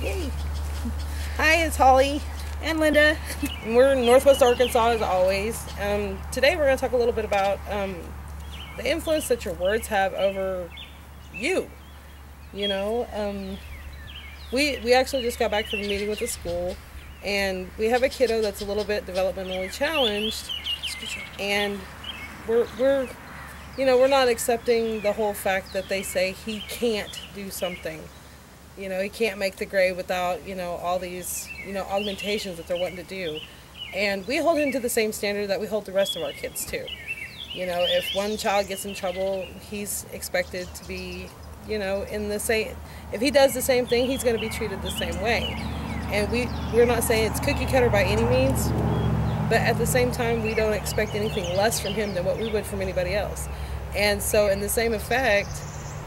Yay. Hi, it's Holly. And Linda. And we're in Northwest Arkansas as always. Today we're going to talk a little bit about the influence that your words have over you. You know, we actually just got back from a meeting with the school, and we have a kiddo that's a little bit developmentally challenged, and we're not accepting the whole fact that they say he can't do something. You know, he can't make the grade without, all these, augmentations that they're wanting to do. And we hold him to the same standard that we hold the rest of our kids to. You know, if one child gets in trouble, he's expected to be, in the same, if he does the same thing, he's going to be treated the same way. And we're not saying it's cookie cutter by any means, but at the same time, we don't expect anything less from him than what we would from anybody else. And so in the same effect,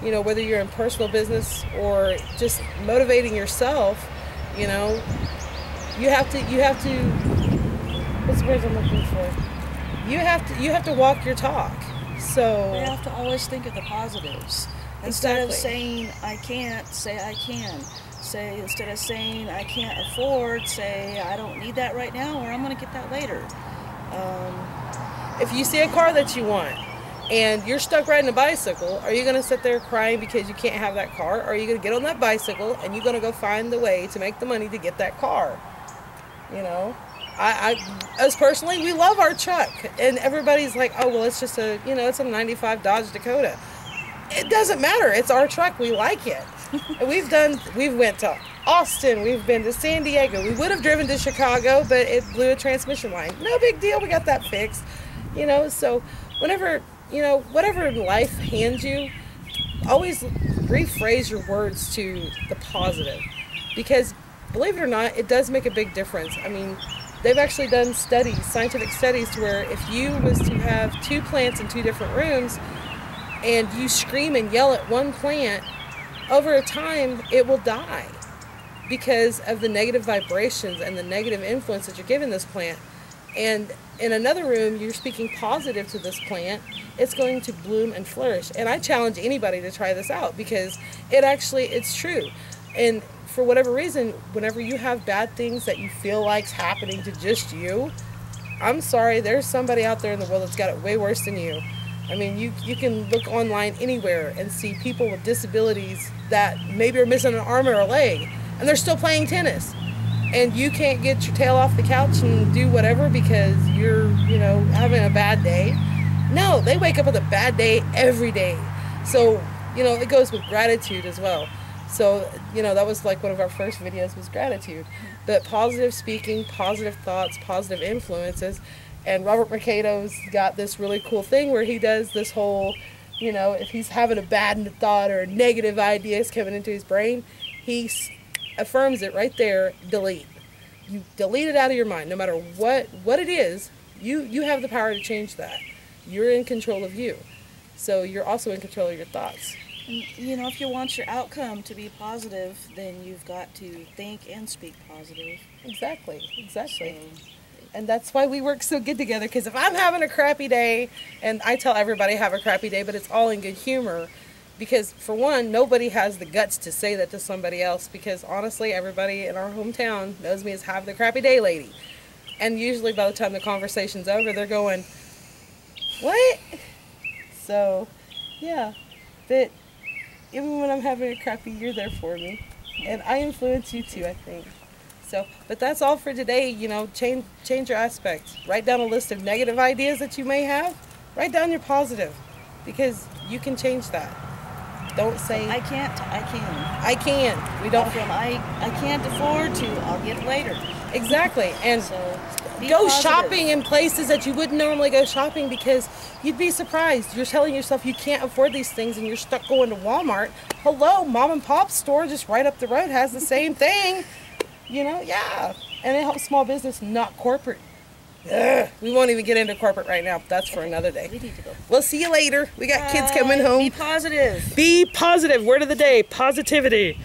whether you're in personal business or just motivating yourself, you have to, what's the words I'm looking for? You have to walk your talk. So we have to always think of the positives. Instead of saying I can't, say I can. Say, instead of saying I can't afford, say I don't need that right now, or I'm going to get that later. If you see a car that you want, and you're stuck riding a bicycle, are you going to sit there crying because you can't have that car? Or are you going to get on that bicycle and you're going to go find the way to make the money to get that car? Us personally, we love our truck. And everybody's like, oh, well, it's just it's a 95 Dodge Dakota. It doesn't matter. It's our truck. We like it. And we've went to Austin. We've been to San Diego. We would have driven to Chicago, but it blew a transmission line. No big deal. We got that fixed. So whenever... whatever life hands you, always rephrase your words to the positive. Because, believe it or not, it does make a big difference. I mean, they've actually done studies, scientific studies, to where if you was to have two plants in two different rooms, and you scream and yell at one plant, over a time, it will die. Because of the negative vibrations and the negative influence that you're giving this plant. And in another room, you're speaking positive to this plant, it's going to bloom and flourish. And I challenge anybody to try this out, because it's true. And for whatever reason, whenever you have bad things that you feel like's happening to just you, I'm sorry, there's somebody out there in the world that's got it way worse than you. I mean, you can look online anywhere and see people with disabilities that maybe are missing an arm or a leg, and they're still playing tennis. And you can't get your tail off the couch and do whatever because you're, having a bad day. No, they wake up with a bad day every day. So, it goes with gratitude as well. So, that was like one of our first videos was gratitude. But positive speaking, positive thoughts, positive influences. And Robert Mercado's got this really cool thing where he does this whole, if he's having a bad thought or negative ideas coming into his brain, he affirms it right there, delete. You delete it out of your mind. No matter what it is, you have the power to change that. You're in control of you. So you're also in control of your thoughts. And, if you want your outcome to be positive, then you've got to think and speak positive. Exactly. And that's why we work so good together, because if I'm having a crappy day, and I tell everybody have a crappy day, but it's all in good humor. Because, for one, nobody has the guts to say that to somebody else, because, honestly, everybody in our hometown knows me as have the crappy day lady. And usually by the time the conversation's over, they're going, what? So, yeah. But even when I'm having a crappy, you're there for me. And I influence you too, I think. So, but that's all for today. Change your aspect. Write down a list of negative ideas that you may have. Write down your positive, because you can change that. Don't say I can't, I can. I can. We don't. I can't afford to. I'll get later. Exactly. And So go positive. shopping in places that you wouldn't normally go shopping, because you'd be surprised. You're telling yourself you can't afford these things and you're stuck going to Walmart. Hello, mom and pop store just right up the road has the same thing. Yeah. And it helps small business, not corporate. Ugh. We won't even get into corporate right now. That's for another day. We need to go. We'll see you later. We got kids coming home. Be positive. Be positive. Word of the day, positivity.